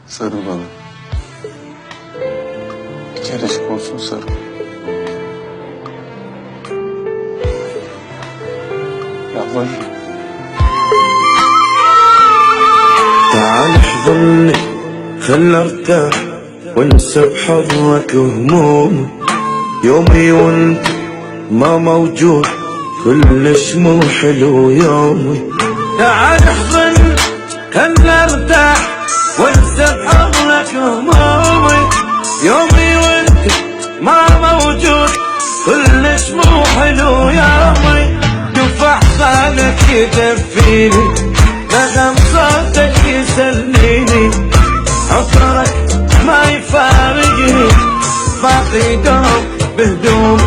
Sarıl bana. Bir kerecik olsun sarıl. Yalvarırım. تعال احضني خل ارتاح وانسى بحضنك همومي يومي وانت ما موجود كلش مو حلو يومي تعال احضني خل ارتاح وانسى بحضنك همومي يومي وانت ما موجود كلش مو حلو يومي دفع خالك يدفيني نغم صوتك يسليني عطرك ما يفارقني باقي دوم بهدوم